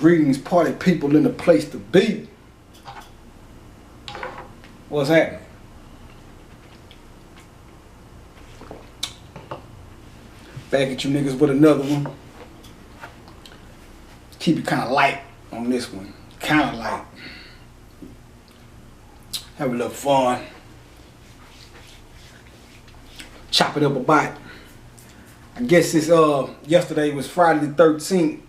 Greetings, party people in the place to be. What's happening? Back at you niggas with another one. Keep it kind of light on this one. Kind of light. Have a little fun. Chop it up a bite. I guess it's yesterday was Friday the 13th.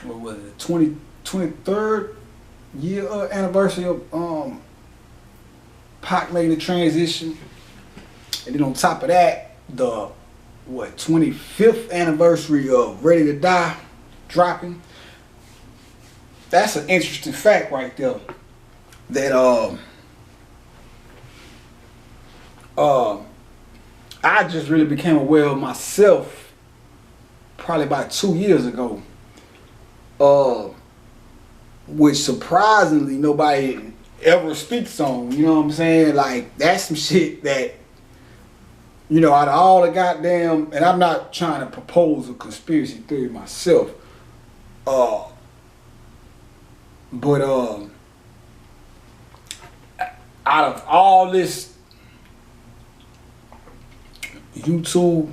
What was it? 23rd year anniversary of Pac making the transition. And then on top of that, the 25th anniversary of Ready to Die dropping. That's an interesting fact right there. That I just really became aware of myself probably about 2 years ago. Which surprisingly nobody ever speaks on, you know what I'm saying? Like, that's some shit that, you know, out of all the goddamn, and I'm not trying to propose a conspiracy theory myself, but out of all this YouTube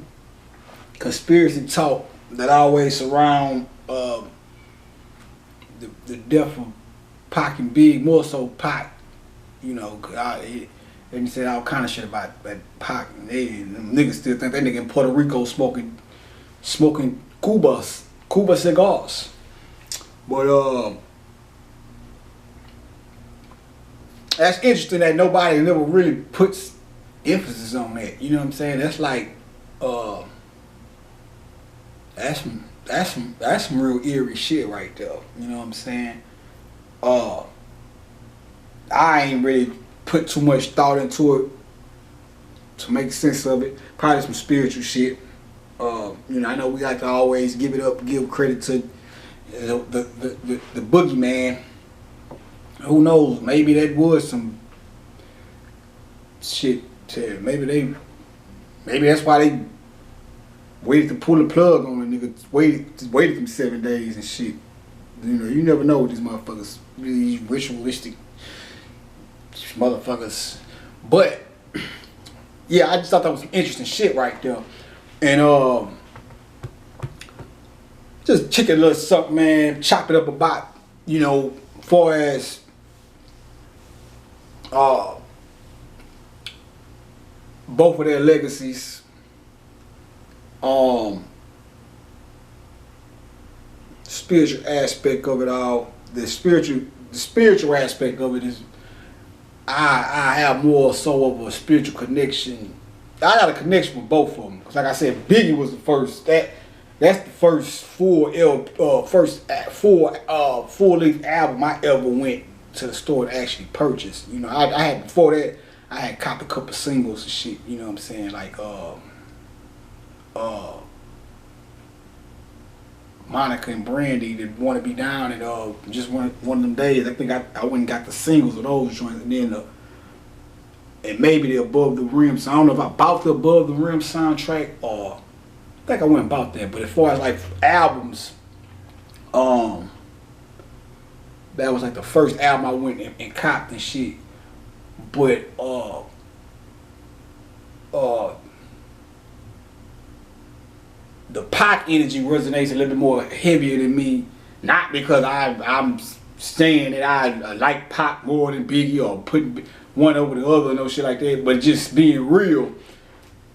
conspiracy talk that always surround the death of Pac and Big, more so Pac, you know, they said all kind of shit about Pac, and them niggas still think that nigga in Puerto Rico smoking Cuba cigars. But that's interesting that nobody never really puts emphasis on that. You know what I'm saying? That's like that's some real eerie shit right there. You know what I'm saying? I ain't really put too much thought into it to make sense of it. Probably some spiritual shit. You know, I know we like to always give credit to, you know, the boogeyman. Who knows? Maybe that was some shit. Maybe that's why they waited to pull the plug on the nigga. Waited them 7 days and shit. You know, you never know what these motherfuckers, these ritualistic motherfuckers. But yeah, I just thought that was some interesting shit right there. And just chicken a little something, man. Chop it up about, you know, far as both of their legacies. Spiritual aspect of it all. The spiritual aspect of it is I have more so of a spiritual connection. I got a connection with both of them. Cause like I said, Biggie was the first. That's the first full length album I ever went to the store to actually purchase. You know, I had before that I had copped a couple singles and shit. You know what I'm saying? Like Monica and Brandy that Want to Be Down, and just one of them days I think I went and got the singles of those joints, and then and maybe the Above the Rim. So I don't know if I bought the Above the Rim soundtrack or I think I went and bought that. But as far as like albums, that was like the first album I went and copped and shit. But the Pac energy resonates a little bit more heavier than me. Not because I'm saying that I like Pac more than Biggie or putting one over the other and no shit like that, but just being real.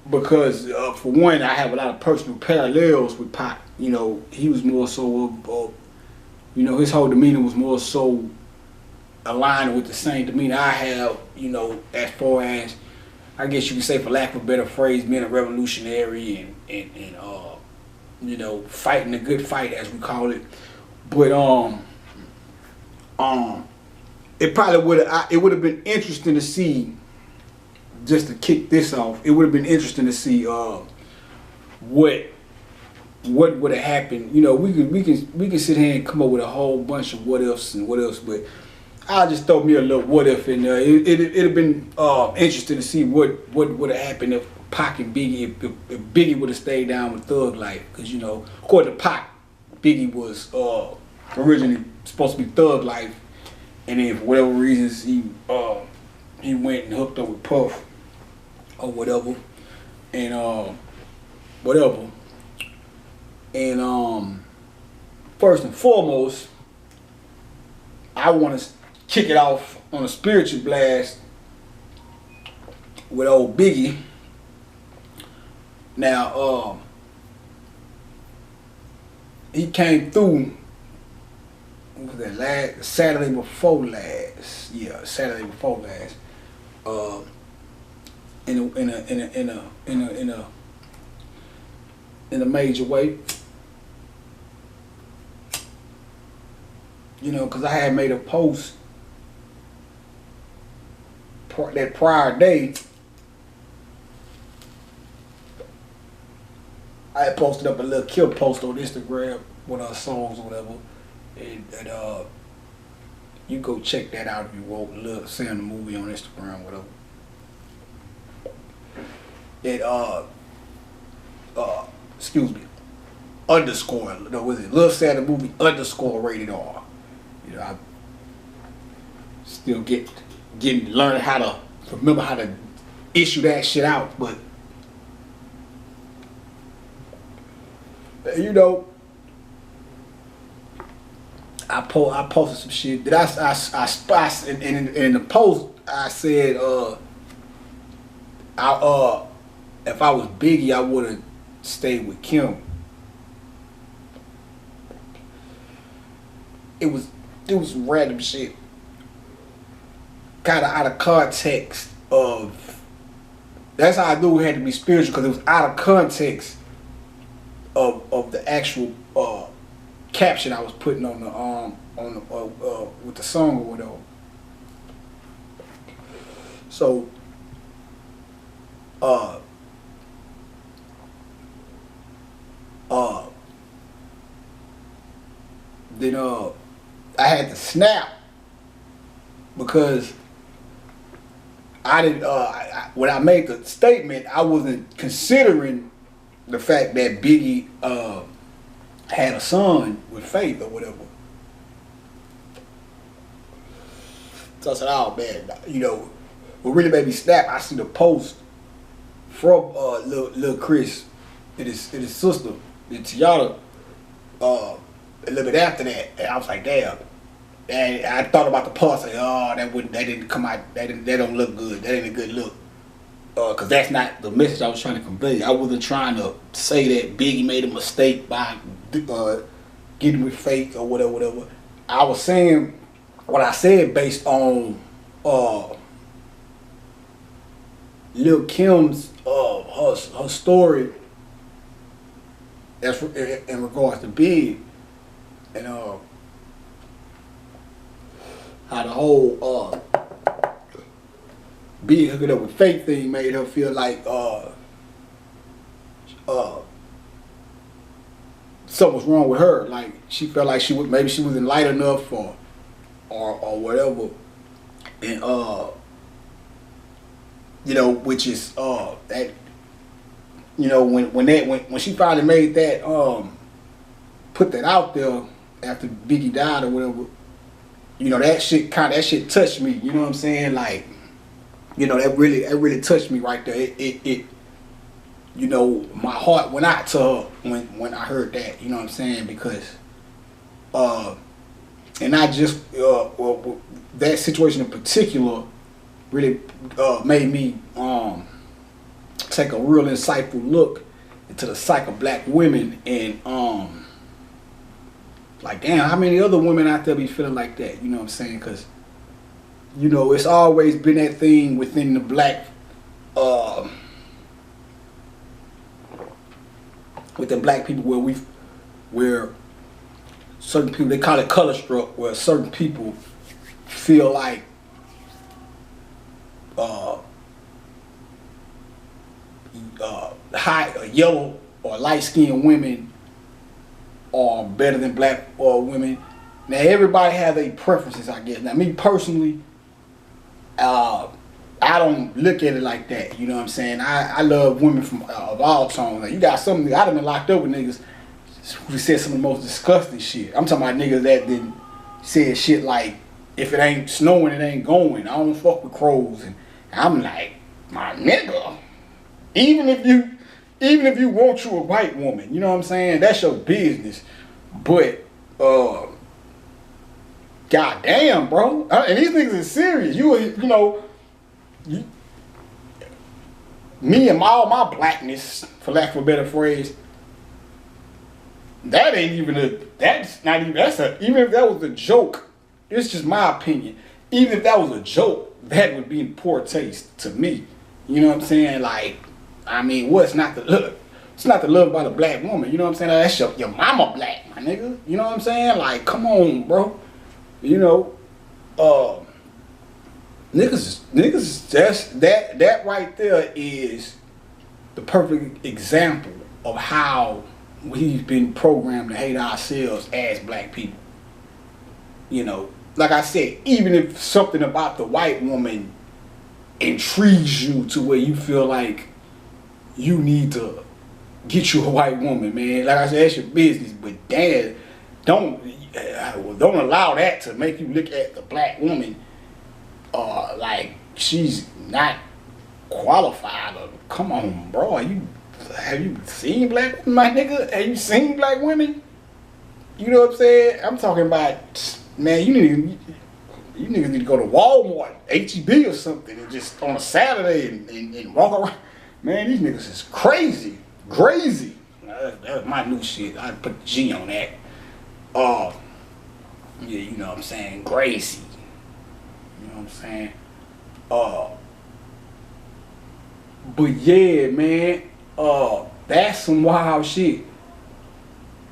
Because for one, I have a lot of personal parallels with Pac. You know, he was more so you know, his whole demeanor was more so aligned with the same demeanor I have. You know, as far as, I guess you could say, for lack of a better phrase, being a revolutionary and you know, fighting a good fight, as we call it. But it probably would have been interesting to see, just to kick this off, it would have been interesting to see what would have happened. You know, we can sit here and come up with a whole bunch of what ifs and what else, but I'll just throw me a little what if in there. It'd have been interesting to see what would have happened if Pac and Biggie, if Biggie would have stayed down with Thug Life, because you know, according to Pac, Biggie was originally supposed to be Thug Life, and then for whatever reasons he went and hooked up with Puff or whatever, and whatever, and first and foremost, I want to kick it off on a spiritual blast with old Biggie. Now, he came through. What was that, last Saturday before last? Yeah, Saturday before last. In a major way. You know, because I had made a post that prior day. I had posted up a little kill post on Instagram with our songs or whatever, and you go check that out if you want. Look, seeing the movie on Instagram, whatever. It excuse me, underscore. No, was it Lil Santa movie underscore rated R? You know, I still learning how to remember how to issue that shit out, but. You know, I posted some shit that I in the post I said if I was Biggie I would have stayed with Kim. It was some random shit, kind of out of context of. That's how I knew it had to be spiritual, because it was out of context of the actual caption I was putting on the with the song or whatever. So then I had to snap, because I didn't when I made the statement I wasn't considering the fact that Biggie had a son with Faith or whatever. So I said, oh man, you know, what really made me snap, I see the post from Lil Chris and his sister, and Tiana, a little bit after that, and I was like, damn. And I thought about the post, like, oh, that didn't come out, that don't look good, that ain't a good look. Because that's not the message I was trying to convey. I wasn't trying to say that Biggie made a mistake by getting with Faith or whatever. I was saying what I said based on Lil Kim's her story that's in regards to Big, and how the whole Big hooking up with Faith thing made her feel like something was wrong with her. Like she felt like maybe she wasn't light enough or whatever. And you know, which is that, you know, when she finally made that put that out there after Biggie died or whatever, you know, that shit touched me, you know what I'm saying? Like, you know, that really touched me right there. It you know, my heart went out to her when I heard that, you know what I'm saying? Because and I just well, that situation in particular really made me take a real insightful look into the psyche of black women, and like, damn, how many other women out there be feeling like that, you know what I'm saying? Because, you know, it's always been that thing within the black within black people where certain people, they call it color struck, where certain people feel like high or yellow or light skinned women are better than black women. Now everybody has their preferences, I guess. Now me personally, I don't look at it like that. You know what I'm saying? I love women from of all tones. Like, you got some niggas, I done been locked up with niggas who said some of the most disgusting shit. I'm talking about niggas that didn't say shit like, if it ain't snowing, it ain't going. I don't fuck with crows. And I'm like, my nigga, even if you want you a white woman, you know what I'm saying? That's your business. But goddamn, bro. And these niggas is serious. You know, me and all my blackness, for lack of a better phrase, that ain't even even if that was a joke, it's just my opinion. Even if that was a joke, that would be in poor taste to me. You know what I'm saying? Like, I mean, what's not to love? It's not to love about a black woman. You know what I'm saying? That's your mama black, my nigga. You know what I'm saying? Like, come on, bro. You know, niggas, that right there is the perfect example of how we've been programmed to hate ourselves as black people. You know, like I said, even if something about the white woman intrigues you to where you feel like you need to get you a white woman, man. Like I said, that's your business, but damn, don't allow that to make you look at the black woman like she's not qualified. Or, come on, bro. Have you seen black women, my nigga? Have you seen black women? You know what I'm saying? I'm talking about, man, you niggas need to go to Walmart, HEB or something, and just on a Saturday and walk around. Man, these niggas is crazy. Crazy. That's my new shit. I put the G on that. Yeah, you know what I'm saying? Gracie. You know what I'm saying? But yeah, man, that's some wild shit.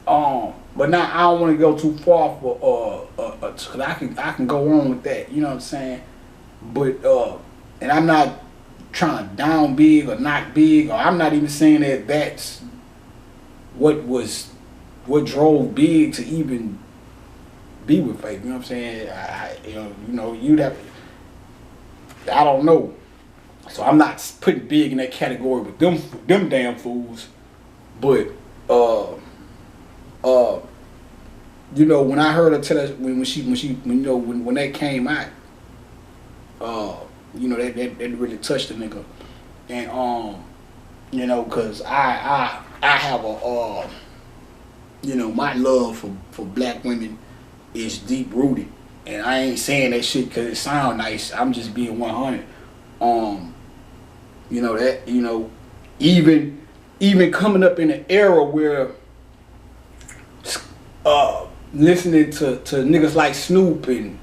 But now I don't want to go too far for cause I can go on with that. You know what I'm saying? But and I'm not trying to down Big or knock Big, or I'm not even saying that that's what drove Big to even be with Faith. You know what I'm saying? You'd have. I don't know. So I'm not putting Big in that category with them damn fools. But you know, when I heard her tell us when that came out, you know, that really touched the nigga. And you know, cause I have a you know, my love for black women is deep rooted. And I ain't saying that shit cause it sound nice. I'm just being 100. You know that, you know, even coming up in an era where listening to niggas like Snoop and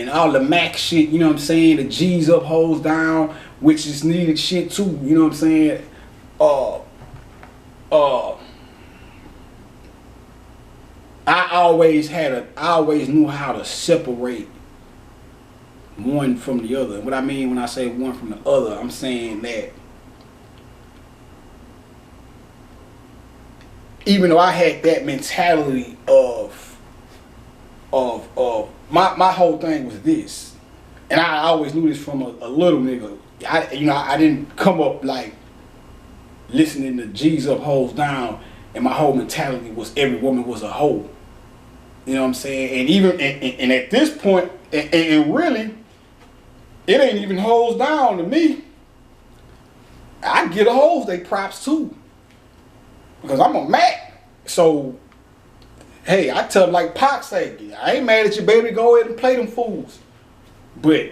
all the Mac shit, you know what I'm saying, the G's up, hoes down, which is needed shit too, you know what I'm saying? I always knew how to separate one from the other. What I mean when I say one from the other, I'm saying that even though I had that mentality of my whole thing was this, and I always knew this from a little nigga. I didn't come up like listening to G's up, hoes down, and my whole mentality was every woman was a hoe. You know what I'm saying? And even and at this point, and really, it ain't even hoes down to me. I get a hoes they props too, because I'm a Mac. So hey, I tell them like Pac say, I ain't mad at you, baby. Go ahead and play them fools. But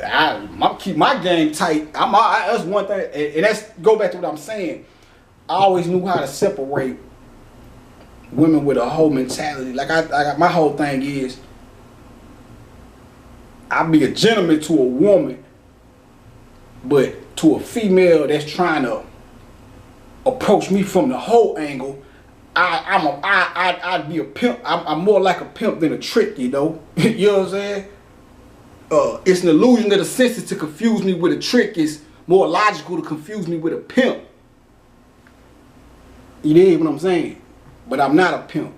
I keep my game tight. That's one thing, and that's go back to what I'm saying. I always knew how to separate women with a whole mentality. Like I got my whole thing is, I be a gentleman to a woman, but to a female that's trying to approach me from the whole angle, I'd be a pimp. I'm more like a pimp than a trick, you know. You know what I'm saying? It's an illusion of the senses to confuse me with a trick. It's more logical to confuse me with a pimp. You dig what I'm saying? But I'm not a pimp.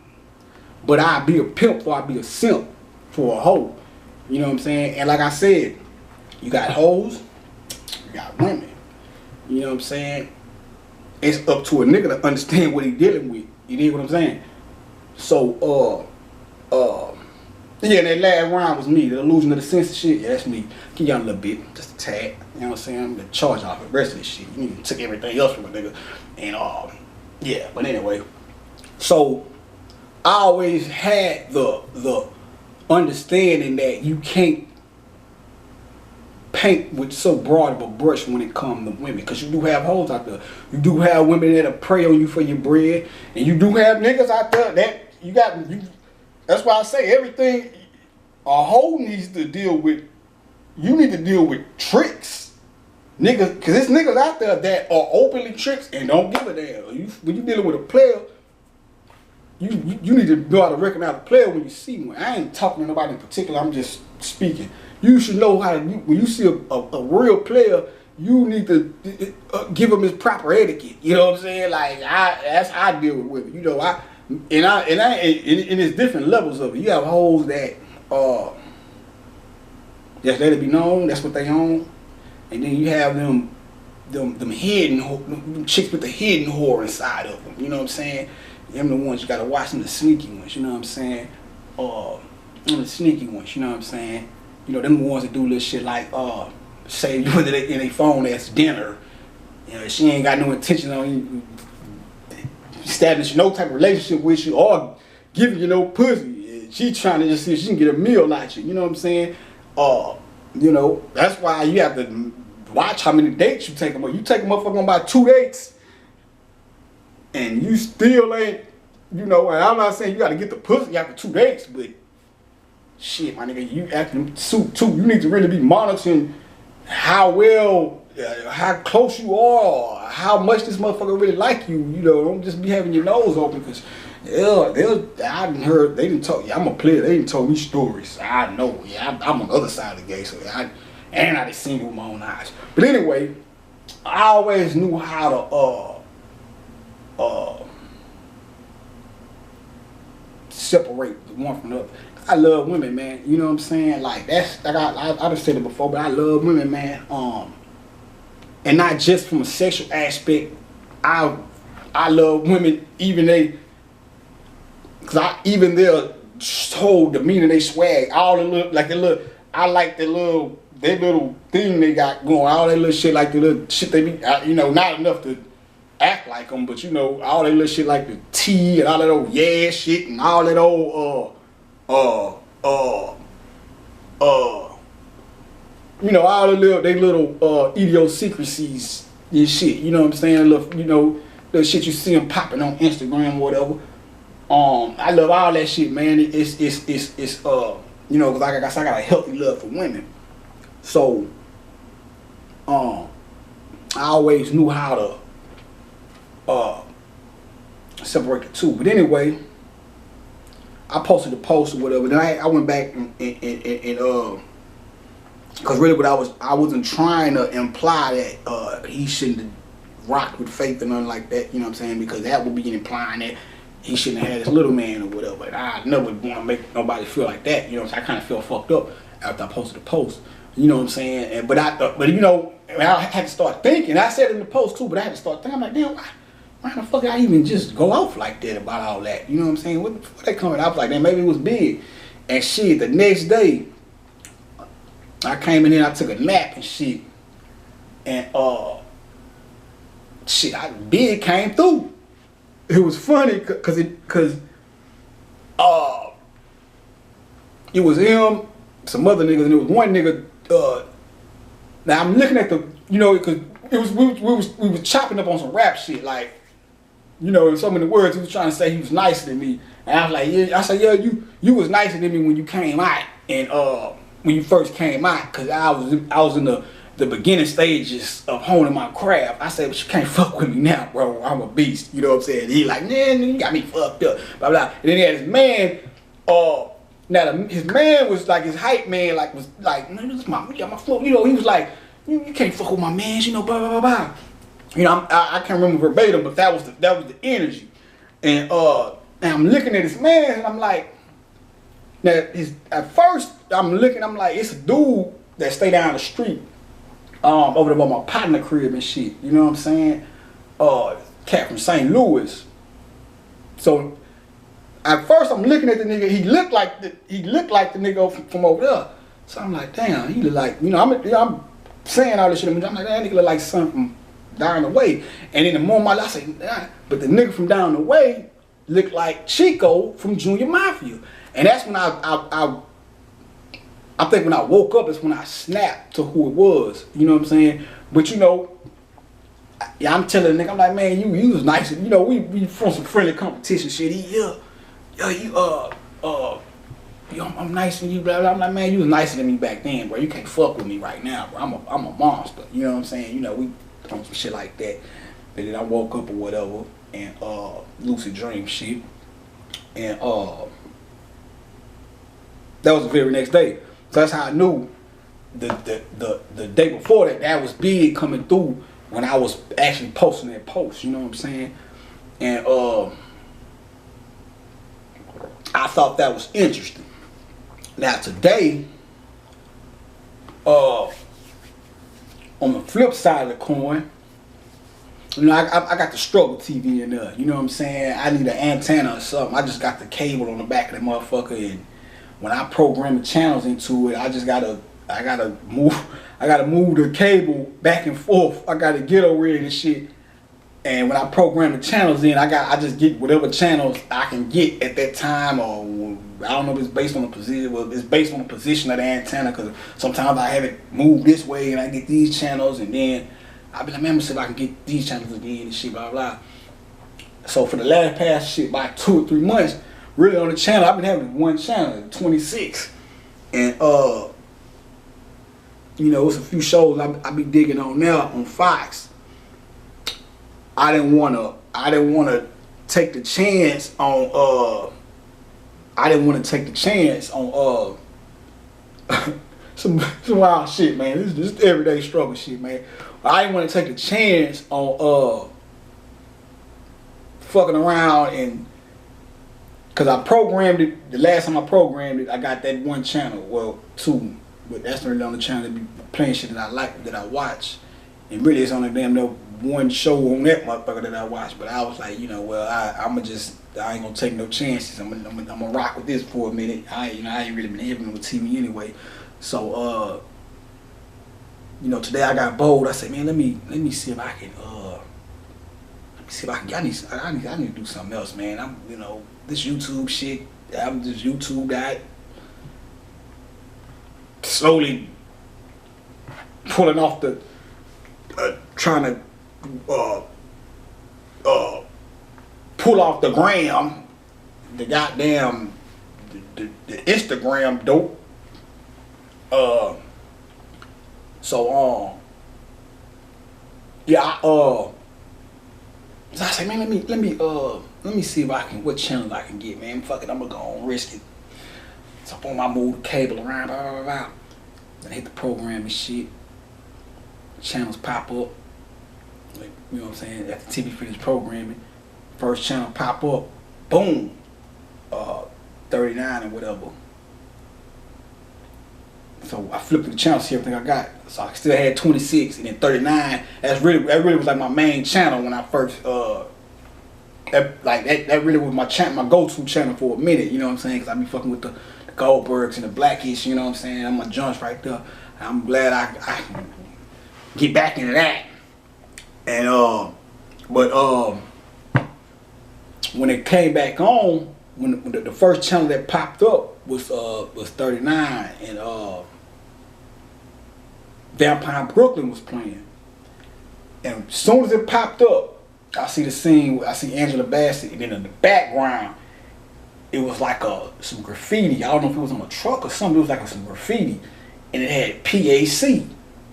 But I'd be a pimp or I'd be a simp for a hoe. You know what I'm saying? And like I said, You got hoes, you got women. You know what I'm saying? It's up to a nigga to understand what he dealing with. You dig what I'm saying? So, yeah, that last round was me. The illusion of the sense shit, yeah, that's me. Give y'all a little bit, just a tad. You know what I'm saying? I'm gonna charge off the rest of this shit. You took everything else from a nigga. And, yeah, but anyway. So, I always had the understanding that you can't paint with so broad of a brush when it comes to women, because you do have hoes out there. You do have women that'll prey on you for your bread, and you do have niggas out there that you got. That's why I say everything a hoe needs to deal with. You need to deal with tricks, niggas, because there's niggas out there that are openly tricks and don't give a damn. When you dealing with a player, you need to know how to recognize a player when you see one. I ain't talking to nobody in particular. I'm just speaking. You should know how to, when you see a real player, you need to give him his proper etiquette. You know what I'm saying? Like that's how I deal with women. You know, and it's different levels of it. You have hoes that just let it be known that's what they own, and then you have them hidden chicks with the hidden whore inside of them. You know what I'm saying? Them the ones you gotta watch, them the sneaky ones. You know what I'm saying? Them the sneaky ones. You know what I'm saying? You know, them the ones that do little shit like, say you put it in their phone as dinner. You know, she ain't got no intention on you establishing no type of relationship with you or giving you no pussy. She trying to just see if she can get a meal out you. You know what I'm saying? You know, that's why you have to watch how many dates you take them on. You take a motherfucker on about 2 dates, and you still ain't, you know, and I'm not saying you got to get the pussy after 2 dates, but shit, my nigga, you acting too. You need to really be monitoring how well, how close you are, how much this motherfucker really like you. You know, don't just be having your nose open, because I didn't heard, they didn't talk. Yeah, I'm a player. They didn't tell me stories. I know. Yeah, I'm on the other side of the game, so I done seen it with my own eyes. But anyway, I always knew how to separate the one from the other. I love women, man. You know what I'm saying? Like that's like I've said it before, but I love women, man. And not just from a sexual aspect. I love women, even even their whole demeanor, they swag, all the little, like the little. I like the little, their little thing they got going, all that little shit, like the little shit they be, you know, not enough to act like them, but you know, all that little shit like the tea and all that old yeah shit and all that old you know, all the little idiosyncrasies and shit. You know what I'm saying? Little, you know, the shit you see them popping on Instagram or whatever. I love all that shit, man. It's you know, cause like I said, I got a healthy love for women. So, I always knew how to separate the two. But anyway, I posted a post or whatever. Then I went back and because really what I wasn't trying to imply that he shouldn't have rocked with Faith or nothing like that. You know what I'm saying? Because that would be implying that he shouldn't have had his little man or whatever. And I never want to make nobody feel like that. You know what I'm saying? I kind of felt fucked up after I posted the post. You know what I'm saying? And, but you know, I had to start thinking. I said it in the post too, but I had to start thinking. I'm like, damn, why the fuck I even just go off like that about all that? You know what I'm saying? What they coming? I was like, man, maybe it was big. And shit, the next day, I came in here, I took a nap and shit. And shit, Big came through. It was funny cause it was him, some other niggas, and it was one nigga. Now I'm looking at the, you know, cause it was we was chopping up on some rap shit, like, you know, in so many words he was trying to say he was nicer than me, and I was like, yeah, I said, yeah, you was nicer than me when you came out, and when you first came out, cause I was in the beginning stages of honing my craft. I said, but you can't fuck with me now, bro. I'm a beast. You know what I'm saying? He like, man, you got me fucked up, blah blah. And then he had his man. His man was like his hype man, like was like, man, this is my flow. You know, he was like, you can't fuck with my mans, you know, blah blah blah blah. You know, I can't remember verbatim, but that was the energy. And I'm looking at his man, and I'm like, at first I'm looking, I'm like, it's a dude that stay down the street, over there by my partner crib and shit. You know what I'm saying? Cat from St. Louis. So at first I'm looking at the nigga. He looked like the nigga from over there. So I'm like, damn, he look like, you know, I'm saying all this shit. I'm like, that nigga look like something down the way. And in the moment I say, nah. But the nigga from down the way looked like Chico from Junior Mafia. And that's when I think when I woke up is when I snapped to who it was. You know what I'm saying? But you know, yeah, I'm telling the nigga, I'm like, man, you was nice. You know, we from some friendly competition shit. I'm nice to you, blah blah. I'm like, man, you was nicer than me back then, bro. You can't fuck with me right now, bro. I'm a monster. You know what I'm saying? You know, we on some shit like that. But then I woke up or whatever and lucid dream shit. And that was the very next day. So that's how I knew the day before that was big coming through when I was actually posting that post, you know what I'm saying? And I thought that was interesting. Now today, on the flip side of the coin, you know, I got the struggle TV in there, you know what I'm saying? I need an antenna or something. I just got the cable on the back of that motherfucker, and when I program the channels into it, I gotta move the cable back and forth. I gotta get over it and shit. And when I program the channels in, I just get whatever channels I can get at that time, or I don't know if it's based on the position. Well, it's based on the position of the antenna, because sometimes I have it moved this way and I get these channels, and then I'll be like, man, I'm gonna see if I can get these channels again and shit, blah blah. So for the last past shit, by 2 or 3 months, really on the channel, I've been having one channel, 26, and you know, it's a few shows I be digging on now on Fox. I didn't wanna take the chance on some wild shit, man. This is just everyday struggle shit, man. I didn't want to take the chance on fucking around, and cause I programmed it. The last time I programmed it, I got that one channel, well 2, but that's really on the channel that be playing shit that I like, that I watch. And really it's only damn no one show on that motherfucker that I watch. But I was like, you know, well, I ain't gonna take no chances. I'm gonna rock with this for a minute. I ain't really been having with TV anyway. So you know, today I got bold. I said, man, let me see if I can I need to do something else, man. I'm, you know, this YouTube shit, I'm just YouTube guy, slowly pulling off the trying to pull off the gram, the goddamn the Instagram dope. Yeah, so I say, man, let me see if I can, what channels I can get, man. Fuck it, I'm gonna go on risk it. So boom, I move the cable around, blah blah blah. Then I hit the program and shit. Channels pop up. Like, you know what I'm saying? After TV finished programming, first channel pop up, boom, 39 or whatever. So I flipped the channel, see everything I got. So I still had 26, and then 39. That really was like my main channel when I first that really was my channel, my go-to channel for a minute. You know what I'm saying? Cause I be fucking with the Goldbergs and the Blackish. You know what I'm saying? I'm my joints right there. I'm glad I get back into that. And when it came back on, when the first channel that popped up was 39, and Vampire Brooklyn was playing. And as soon as it popped up, I see the scene, I see Angela Bassett, and then in the background, it was like some graffiti. I don't know if it was on a truck or something. It was like some graffiti, and it had PAC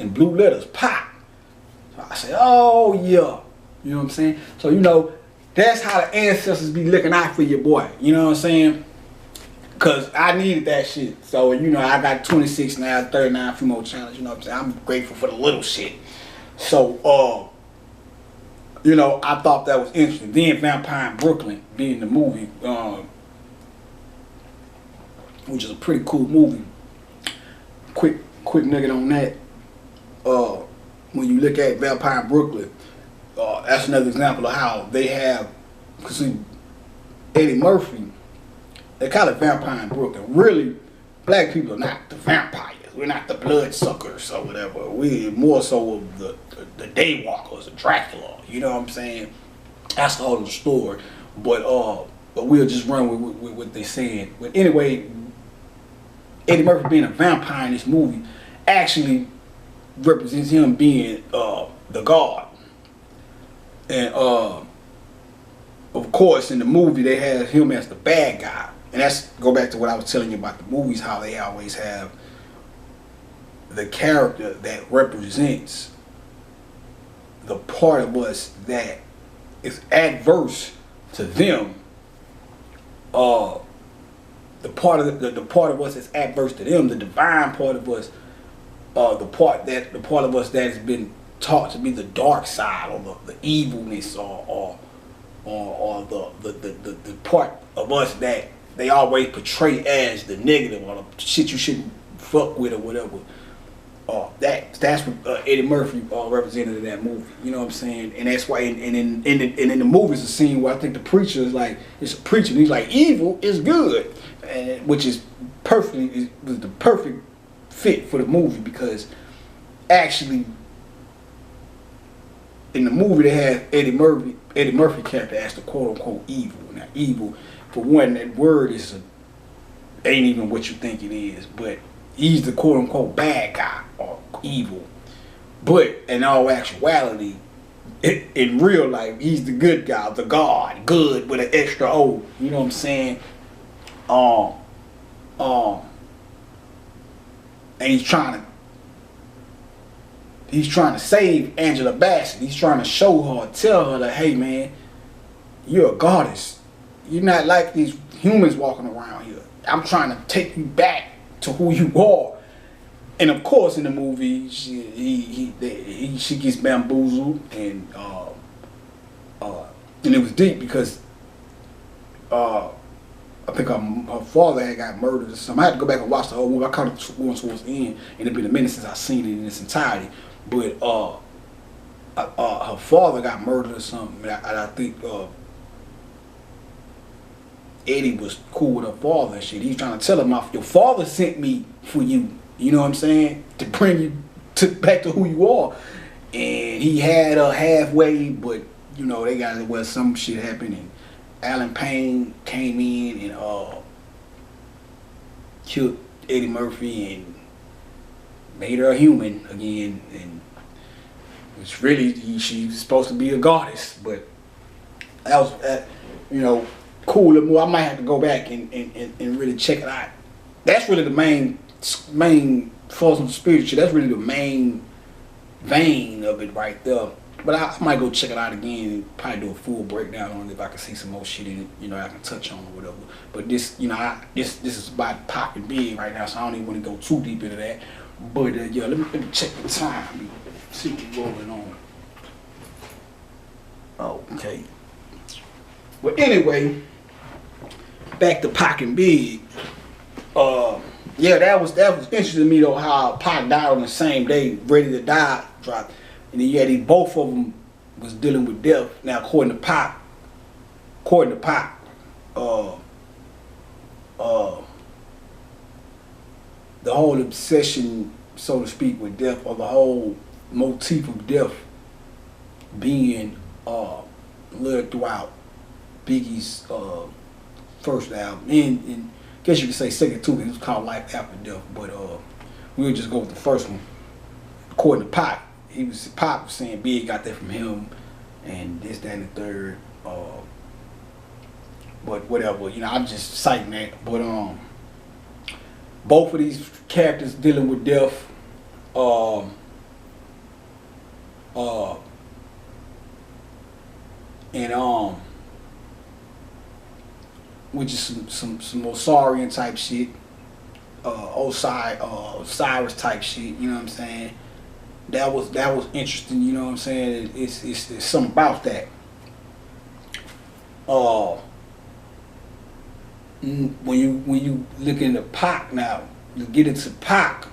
in blue letters, Pac. So I said, oh yeah, you know what I'm saying? So you know, that's how the ancestors be looking out for your boy. You know what I'm saying? Cause I needed that shit. So you know, I got 26 now, 39, a few more channels. You know what I'm saying? I'm grateful for the little shit. So you know, I thought that was interesting. Then Vampire Brooklyn being the movie, which is a pretty cool movie. Quick quick nugget on that. When you look at Vampire in Brooklyn, that's another example of how they have, cause see, Eddie Murphy, they call it Vampire in Brooklyn. Really, black people are not the vampires. We're not the bloodsuckers or whatever. We're more so of the daywalkers, the Dracula. You know what I'm saying? That's the whole story. But we'll just run with what they're saying. But anyway, Eddie Murphy being a vampire in this movie actually represents him being the god. And of course, in the movie they have him as the bad guy. And that's go back to what I was telling you about the movies, how they always have the character that represents the part of us that is adverse to them. The part of the part of us that's adverse to them, the divine part of us, the part of us that has been taught to be the dark side or the evilness or the part of us that they always portray as the negative or the shit you shouldn't fuck with or whatever. That's what Eddie Murphy represented in that movie. You know what I'm saying? And that's why, and in the movie, it's a scene where I think the preacher is like, it's a preacher, and he's like, evil is good, and which is was the perfect fit for the movie, because actually in the movie they had Eddie Murphy character as the quote unquote evil. Now evil, for one, that word ain't even what you think it is, but he's the quote unquote bad guy or evil. But in all actuality, in real life, he's the good guy, the God, good with an extra O. You know what I'm saying? And he's trying to save Angela Bassett. He's trying to show her, tell her that, hey man, you're a goddess. You're not like these humans walking around here. I'm trying to take you back to who you are. And of course, in the movie, she gets bamboozled, and it was deep because I think her father had got murdered or something. I had to go back and watch the whole movie. I caught it once towards the end, and it's been a minute since I've seen it in its entirety. But her father got murdered or something, and I think Eddie was cool with her father and shit. He's trying to tell her, your father sent me for you. You know what I'm saying? To bring you back to who you are. And he had her halfway, but you know, they got, well, some shit happened, and Alan Payne came in and killed Eddie Murphy and made her a human again, and it's really, she's supposed to be a goddess, but that was you know, cool. I might have to go back and really check it out. That's really the main false and spiritual. That's really the main vein of it right there. But I might go check it out again and probably do a full breakdown on it if I can see some more shit in it, you know, I can touch on or whatever. But this, you know, this is about Pac and Big right now, so I don't even want to go too deep into that. But yeah, let me check the time, see what's rolling on. Oh, okay. But anyway, back to Pac and Big. Yeah, that was interesting to me though, how Pac died on the same day, ready to die, dropped. And then you had both of them was dealing with death. Now, according to Pac, the whole obsession, so to speak, with death, or the whole motif of death being lived throughout Biggie's first album, and I guess you could say second too, because it was called Life After Death, but we'll just go with the first one. According to Pac, Pac was saying Big got that from him, and this, that, and the third. But whatever, you know, I'm just citing that. But both of these characters dealing with death. Which is some Osarian type shit, Osiris type shit. You know what I'm saying? That was interesting. You know what I'm saying? It's something about that. When you look into Pac now, you get into Pac.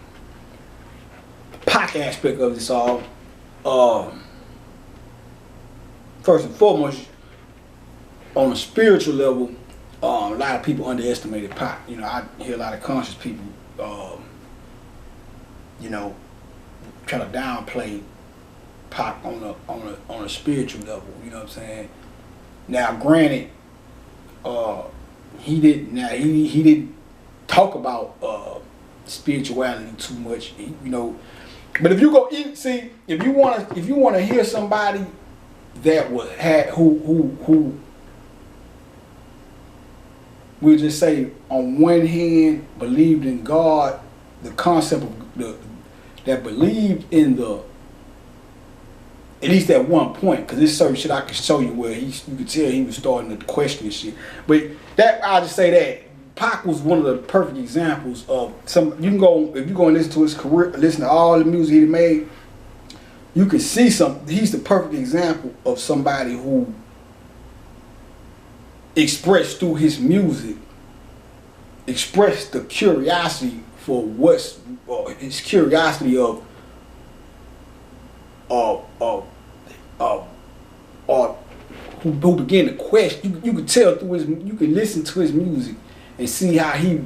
Pac aspect of this all, first and foremost, on a spiritual level, a lot of people underestimated Pac. You know, I hear a lot of conscious people, you know, try to downplay Pac on a spiritual level. You know what I'm saying? Now, granted, he didn't talk about spirituality too much. You know, but if you go see, if you wanna hear somebody that who we'll just say on one hand believed in God, the concept of that believed in the, at least at one point, because there's certain shit I can show you where you could tell he was starting to question this shit. But that, I'll just say that Pac was one of the perfect examples of some. You can go, if you go and listen to his career, listen to all the music he made, you can see some. He's the perfect example of somebody who expressed through his music, expressed the curiosity for what's, his curiosity of who began to question. You could tell through his, you could listen to his music and see how he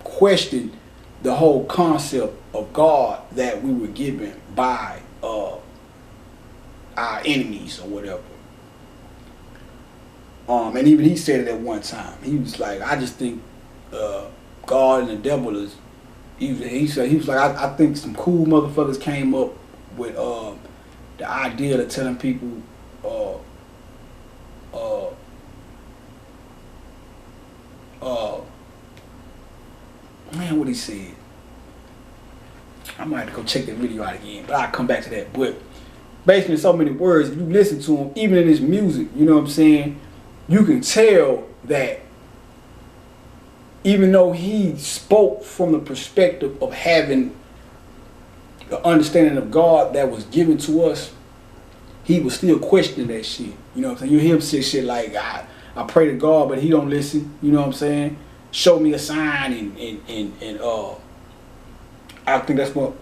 questioned the whole concept of God that we were given by our enemies or whatever. And even he said it at one time. He was like, I just think God and the devil is. He was like, I think some cool motherfuckers came up with the idea of telling people man, what he said. I might have to go check that video out again, but I'll come back to that. But basically, in so many words, if you listen to him, even in his music, you know what I'm saying, you can tell that even though he spoke from the perspective of having the understanding of God that was given to us, he was still questioning that shit. You know what I'm saying? You hear him say shit like, I pray to God, but he don't listen. You know what I'm saying? Show me a sign, and I think that's what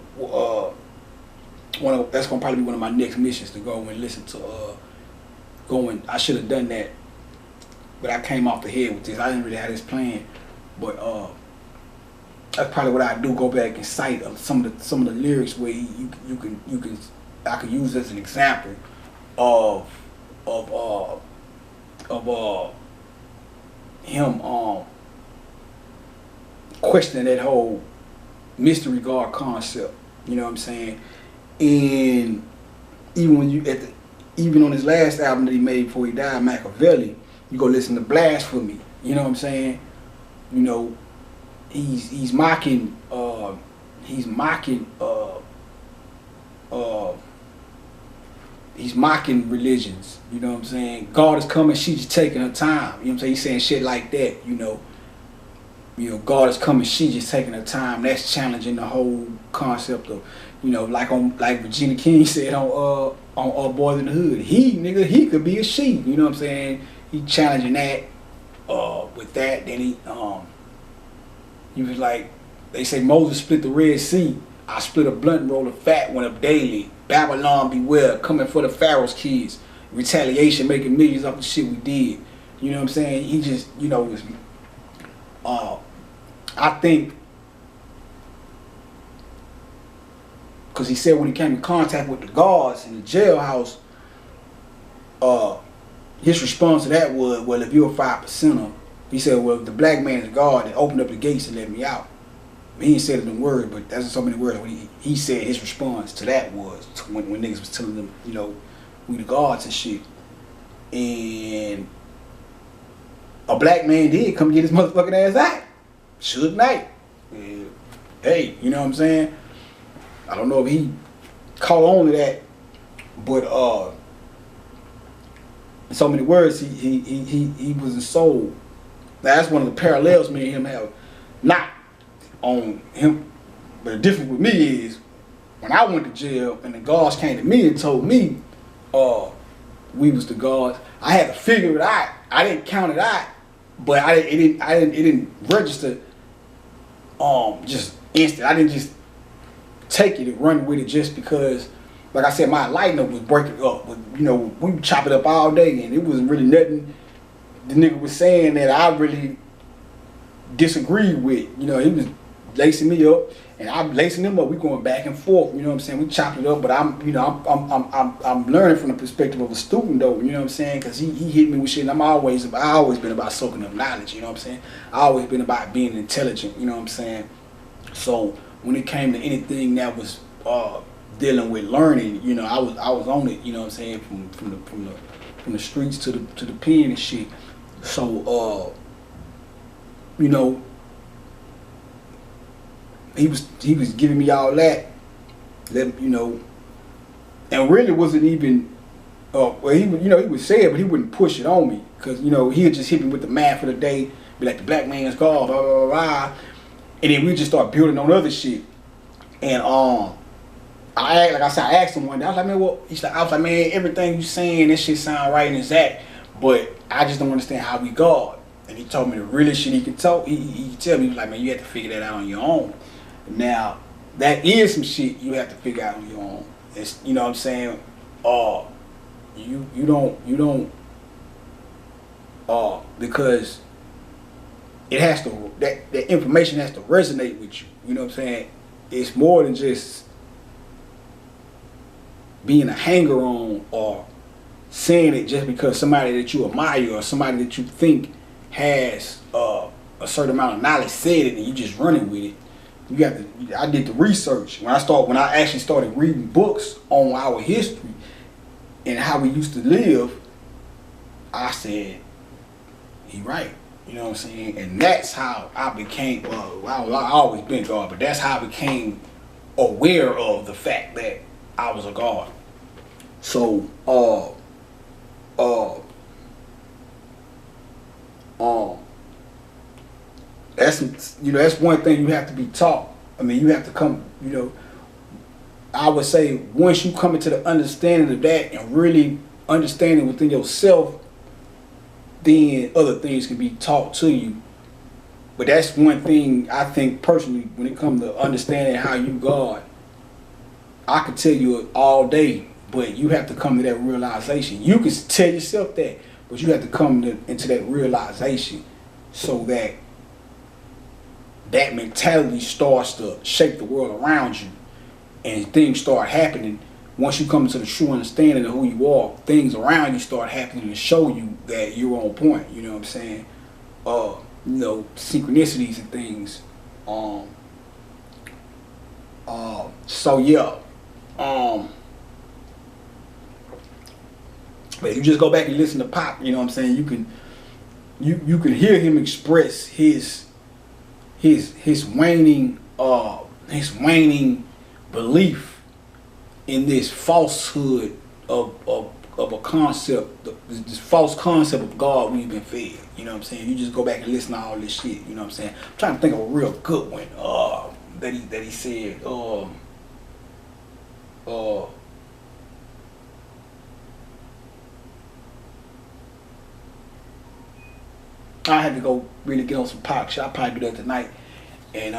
that's gonna probably be one of my next missions, to go and listen to I should have done that, but I came off the head with this. I didn't really have this plan, but that's probably what I do. Go back and cite some of the lyrics where I could use as an example of him questioning that whole mystery God concept. You know what I'm saying? And even when even on his last album that he made before he died, Machiavelli, you go listen to Blasphemy. You know what I'm saying? You know, he's mocking religions. You know what I'm saying? God is coming, she's just taking her time. You know what I'm saying? He's saying shit like that, you know. God is coming, she's just taking her time. That's challenging the whole concept of, you know, like Regina King said on Boys in the Hood. He could be a she. You know what I'm saying? He challenging that with that. Then he was like, they say Moses split the Red Sea. I split a blunt and roll of fat, went up daily. Babylon beware, coming for the Pharaoh's kids. Retaliation, making millions off the shit we did. You know what I'm saying? He just, you know, was, I think, because he said when he came in contact with the guards in the jailhouse, his response to that was, well, if you're a 5%er, he said, well, if the black man is God, then open up the gates and let me out. He didn't say it in words, but that's in so many words. When he said his response to that was when niggas was telling them, you know, we the gods and shit. And a black man did come get his motherfucking ass out. Suge Knight. Hey, you know what I'm saying? I don't know if he caught on to that, but in so many words, he was a soul. Now, that's one of the parallels me and him have. Not on him, but the difference with me is when I went to jail and the guards came to me and told me we was the guards, I had to figure it out. I didn't count it out, but it didn't register just instant. I didn't just take it and run with it just because, like I said, my lightning was breaking up. You know, we would chop it up all day, and it wasn't really nothing the nigga was saying that I really disagreed with. You know, he was lacing me up, and I'm lacing him up. We going back and forth. You know what I'm saying? We chopped it up, but I'm learning from the perspective of a student though. You know what I'm saying? Because he hit me with shit. And I always been about soaking up knowledge. You know what I'm saying? I always been about being intelligent. You know what I'm saying? So when it came to anything that was dealing with learning, you know, I was on it. You know what I'm saying? From the streets to the pen and shit. So you know, he was giving me all that, you know, and really wasn't even well, he would say it, but he wouldn't push it on me, because you know he'd just hit me with the math for the day, be like, the black man's God, blah blah blah, blah. And then we just start building on other shit. And I asked him one day, I was like, man, what? I was like, man, everything you saying, this shit sound right and exact, but I just don't understand how we God. And he told me the realest shit he could tell. He could tell me, he was like, man, you have to figure that out on your own. Now, that is some shit you have to figure out on your own. It's, you know what I'm saying? You don't because it has to, that information has to resonate with you. You know what I'm saying? It's more than just being a hanger on or saying it just because somebody that you admire or somebody that you think has a certain amount of knowledge said it and you just running with it. You got to. I did the research when I actually started reading books on our history and how we used to live. I said, he right. You know what I'm saying? And that's how I became. Well, I always been God, but that's how I became aware of the fact that I was a God. So, that's one thing you have to be taught. I mean, you have to come, you know, I would say once you come into the understanding of that and really understanding within yourself, then other things can be taught to you. But that's one thing I think personally when it comes to understanding how you God. I could tell you all day, but you have to come to that realization. You can tell yourself that, but you have to come into that realization so that that mentality starts to shape the world around you, and things start happening. Once you come to the true understanding of who you are, things around you start happening to show you that you're on point. You know what I'm saying? You know, synchronicities and things. So yeah. But you just go back and listen to Pac, you know what I'm saying? You can hear him express his waning belief in this falsehood of a concept, this false concept of God we've been fed. You know what I'm saying? You just go back and listen to all this shit. You know what I'm saying? I'm trying to think of a real good one that he said. I had to go really get on some Pac shit. I'll probably do that tonight and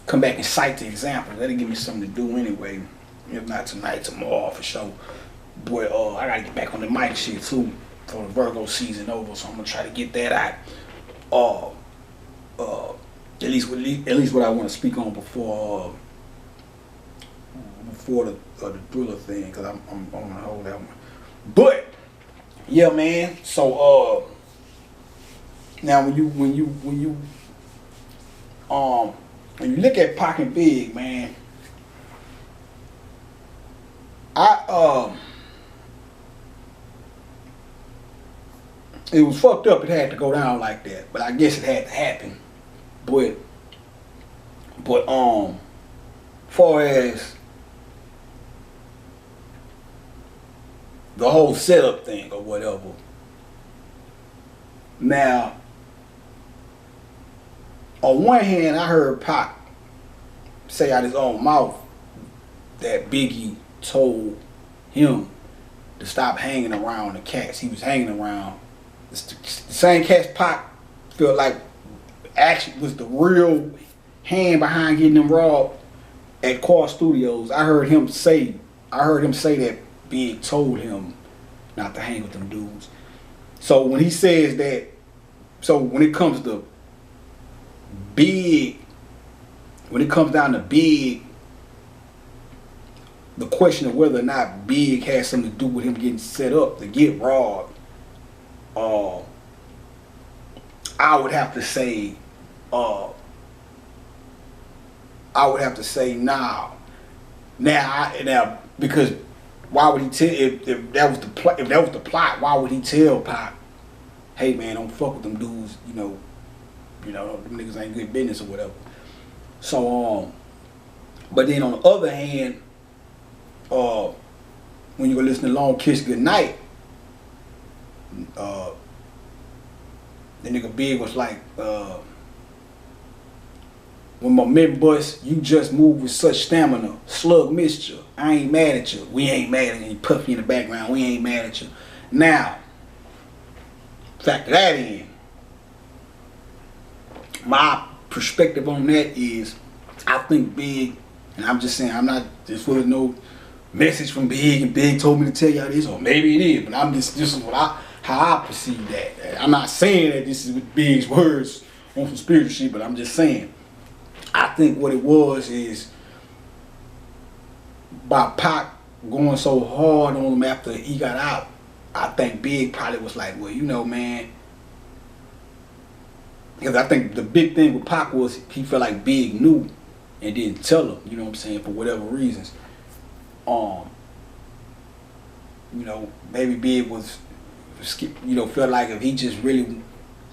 come back and cite the example. That'll give me something to do anyway. If not tonight, tomorrow for sure. Boy, I gotta get back on the mic shit too for the Virgo season over, so I'm gonna try to get that out. At least what I want to speak on before the thriller thing, cause I'm gonna hold that one. But yeah, man. So now when you look at Pac and Big, man, it was fucked up. It had to go down like that, but I guess it had to happen. But far as the whole setup thing or whatever. Now, on one hand, I heard Pac say out his own mouth that Biggie told him to stop hanging around the cats he was hanging around. The same cats Pac felt like actually was the real hand behind getting them robbed at Car Studios, I heard him say that Big told him not to hang with them dudes. So when he says that, so when it comes to Big, when it comes down to Big, the question of whether or not Big has something to do with him getting set up to get robbed, I would have to say nah. Now, because why would he tell if that was the plot? Why would he tell Pac, hey man, don't fuck with them dudes, you know, them niggas ain't good business or whatever. So but then on the other hand, when you go listen to Long Kiss Goodnight, the nigga Big was like, when my men bust, you just move with such stamina. Slug missed you. I ain't mad at you. We ain't mad at you. Puffy in the background. We ain't mad at you. Now, factor that in. My perspective on that is, I think Big, and I'm just saying, I'm not, this was no message from Big and Big told me to tell y'all this, or maybe it is, but I'm just, this is how I perceive that. I'm not saying that this is with Big's words on some spiritual shit, but I'm just saying, I think what it was is by Pac going so hard on him after he got out, I think Big probably was like, well, you know, man, because I think the big thing with Pac was he felt like Big knew and didn't tell him, you know what I'm saying, for whatever reasons. You know, maybe Big was, you know, felt like if he just really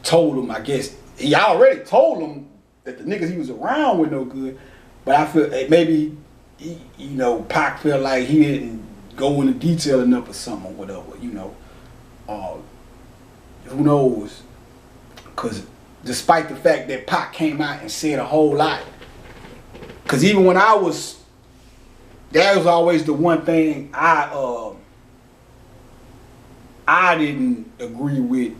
told him, I guess, he already told him that the niggas he was around were no good, but I feel maybe, you know, Pac felt like he didn't go into detail enough or something or whatever, you know. Who knows? Because despite the fact that Pac came out and said a whole lot, because even when I was, that was always the one thing I didn't agree with,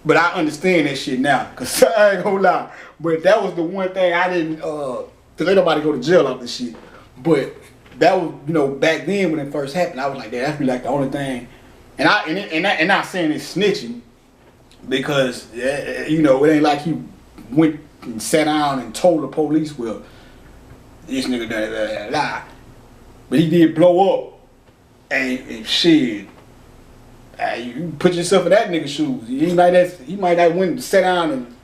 but I understand that shit now, cause I ain't gonna lie. But that was the one thing I didn't, cause ain't nobody go to jail off this shit. But that was, you know, back then when it first happened, I was like, that's like the only thing. And not saying it's snitching, because you know, it ain't like he went and sat down and told the police, well, this nigga da. But he did blow up, and shit. You put yourself in that nigga's shoes. He might have went and sat down and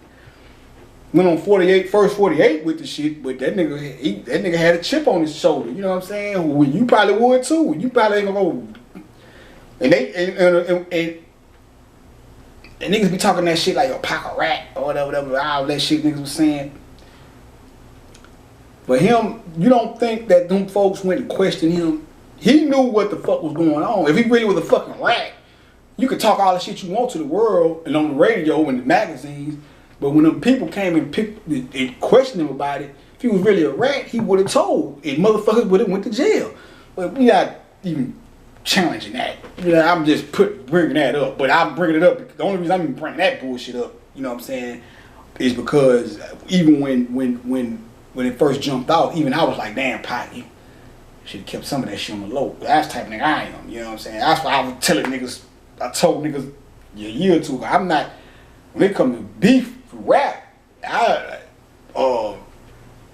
went on first 48 with the shit, but that nigga had a chip on his shoulder. You know what I'm saying? Well, you probably would too. You probably ain't gonna go. And niggas be talking that shit like a Pac a rat or whatever, all that shit niggas was saying. But him, you don't think that them folks went and questioned him? He knew what the fuck was going on. If he really was a fucking rat, you could talk all the shit you want to the world and on the radio and the magazines, but when them people came and questioned him about it, if he was really a rat, he would have told, and motherfuckers would have went to jail. But we not even challenging that. You know, I'm just bringing that up. But I'm bringing it up because the only reason I'm even bringing that bullshit up, you know what I'm saying, is because even when it first jumped out, even I was like, damn, Pac, you should have kept some of that shit on the low. That's the type of nigga I am. You know what I'm saying? That's why I was telling niggas. I told niggas a year or two ago, I'm not, when it comes to beef, rap,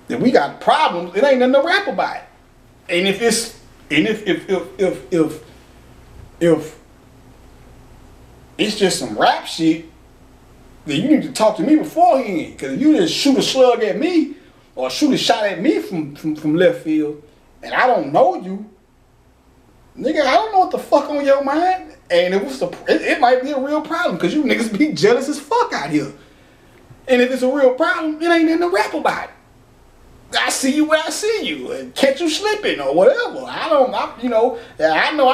if we got problems, it ain't nothing to rap about it. And if it's just some rap shit, then you need to talk to me beforehand. Cause if you just shoot a slug at me or shoot a shot at me from left field and I don't know you, nigga, I don't know what the fuck on your mind. And it might be a real problem because you niggas be jealous as fuck out here. And if it's a real problem, it ain't nothing to rap about it. I see you where I see you and catch you slipping or whatever. I know how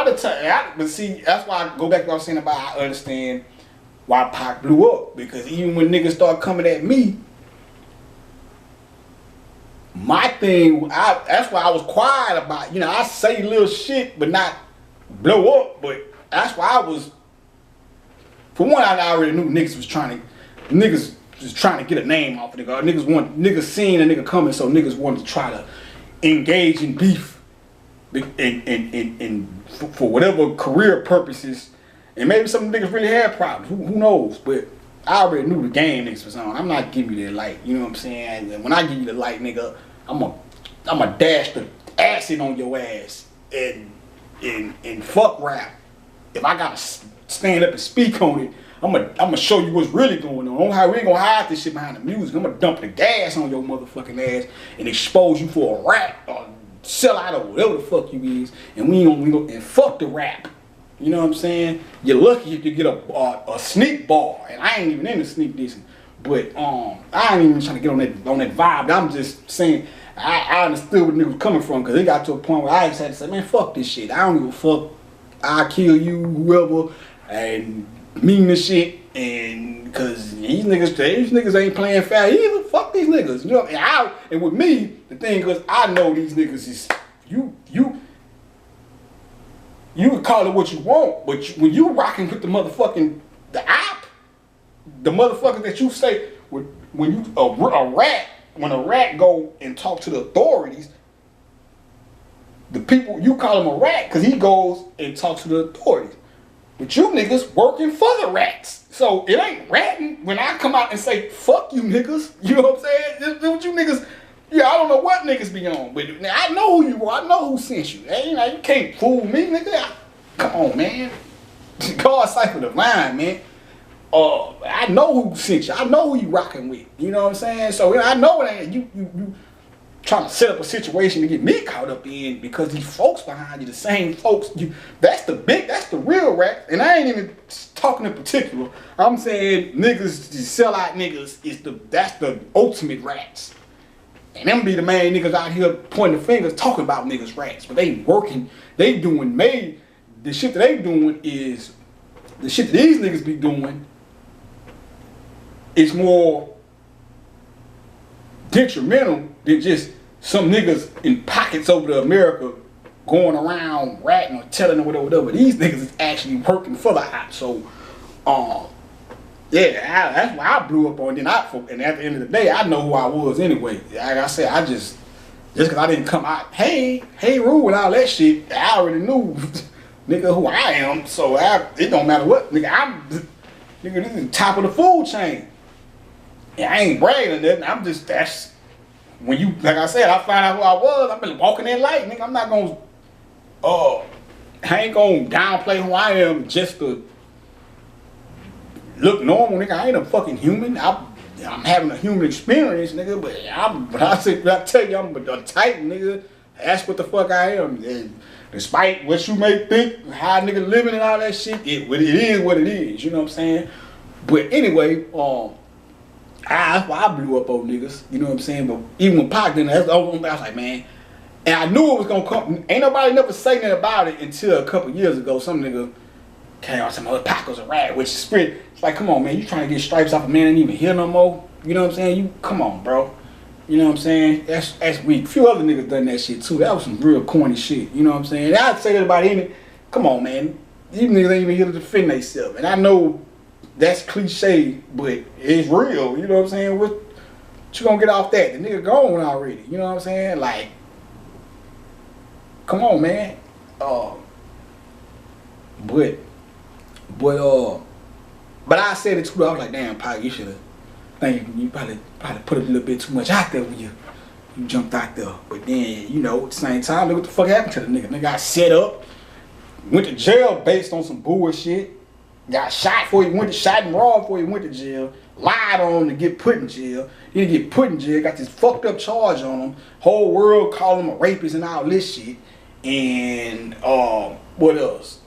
to tell. But see, that's why I go back to what I was saying about I understand why Pac blew up. Because even when niggas start coming at me, my thing, that's why I was quiet about, you know, I say little shit but not blow up. But that's why I was, for one, I already knew niggas was trying to, niggas just trying to get a name off of nigga. Niggas seen a nigga coming, so niggas wanted to try to engage in beef and for whatever career purposes. And maybe some niggas really had problems. Who knows? But I already knew the game niggas was on. I'm not giving you that light. You know what I'm saying? And when I give you the light, nigga, I'ma dash the acid on your ass and fuck rap. If I gotta stand up and speak on it, I'ma show you what's really going on. We ain't gonna hide this shit behind the music. I'ma dump the gas on your motherfucking ass and expose you for a rap or sell out or whatever the fuck you is. And we gonna and fuck the rap. You know what I'm saying? You're lucky if you get a sneak bar, and I ain't even into sneak dissing. But I ain't even trying to get on that vibe. I'm just saying I understood where niggas was coming from, because it got to a point where I just had to say, man, fuck this shit. I don't give a fuck. I kill you, whoever, and mean this shit. And because these niggas ain't playing fair either. Fuck these niggas. You know, and with me, the thing is, I know these niggas is you can call it what you want, but when you rocking with the motherfucking the motherfuckers that you say when you when a rat go and talk to the authorities, the people you call him a rat because he goes and talks to the authorities, but you niggas working for the rats, so it ain't ratting when I come out and say fuck you niggas. You know what I'm saying? This what you niggas. Yeah, I don't know what niggas be on, but I know who you are. I know who sent you. Hey, you can't fool me, nigga. Come on, man. God cipher the line, man. I know who sent you. I know who you rocking with. You know what I'm saying? So I know it ain't you trying to set up a situation to get me caught up in, because these folks behind you, the same folks. That's the real rat. And I ain't even talking in particular. I'm saying niggas, the sellout niggas that's the ultimate rats. And them be the main niggas out here pointing fingers, talking about niggas rats. But they working, they doing the shit that they doing is, the shit that these niggas be doing is more detrimental than just some niggas in pockets over to America going around ratting or telling them whatever. These niggas is actually working for the op. So, yeah, that's why I blew up on. And at the end of the day, I know who I was anyway. Like I said, just because I didn't come out, hey, Rue, and all that shit, I already knew, nigga, who I am. So it don't matter what, nigga, this is the top of the food chain. And I ain't bragging or nothing. That's when you, like I said, I found out who I was. I've been walking that light, nigga. I'm not gonna, I ain't gonna downplay who I am just to look normal, nigga. I ain't a fucking human. I'm having a human experience, nigga. But I tell you, I'm a type, nigga. That's what the fuck I am. And despite what you may think, how a nigga living and all that shit, it is what it is. You know what I'm saying? But anyway, that's why I blew up on niggas. You know what I'm saying? But even when Pac did, that's the only thing I was like, man. And I knew it was gonna come. Ain't nobody never say nothing about it until a couple years ago. Some nigga came out some other Pac was a rat, which is spirit. It's like, come on, man, you trying to get stripes off a man ain't even here no more. You know what I'm saying? Come on, bro. You know what I'm saying? That's weak. A few other niggas done that shit too. That was some real corny shit. You know what I'm saying? And I'd say that about any. Come on, man. These niggas ain't even here to defend themselves. And I know that's cliche, but it's real. You know what I'm saying? What you gonna get off that? The nigga gone already. You know what I'm saying? Like, come on, man. But I said it too. I was like, damn, Pac, you should have. You probably put a little bit too much out there when you jumped out there. But then, you know, at the same time, look what the fuck happened to the nigga. Nigga got set up, went to jail based on some bullshit, got shot before he went to shot and robbed before he went to jail, lied on him to get put in jail. He didn't get put in jail, got this fucked up charge on him. Whole world calling him a rapist and all this shit. And what else?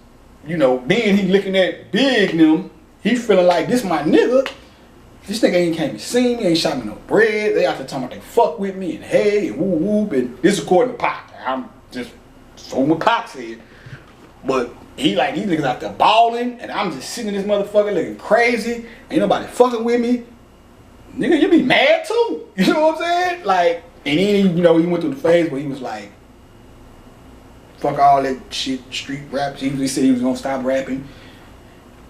You know, then he looking at Big and them, he feeling like this my nigga. This nigga ain't came to see me, ain't shot me no bread. They out there talking about they fuck with me and hey and woo woo. And this is according to Pac. I'm just so what Pac said. But he like these niggas out there balling, and I'm just sitting in this motherfucker looking crazy. Ain't nobody fucking with me. Nigga, you be mad too. You know what I'm saying? Like, and then you know he went through the phase where he was like, fuck all that shit, street rap. He said he was gonna stop rapping,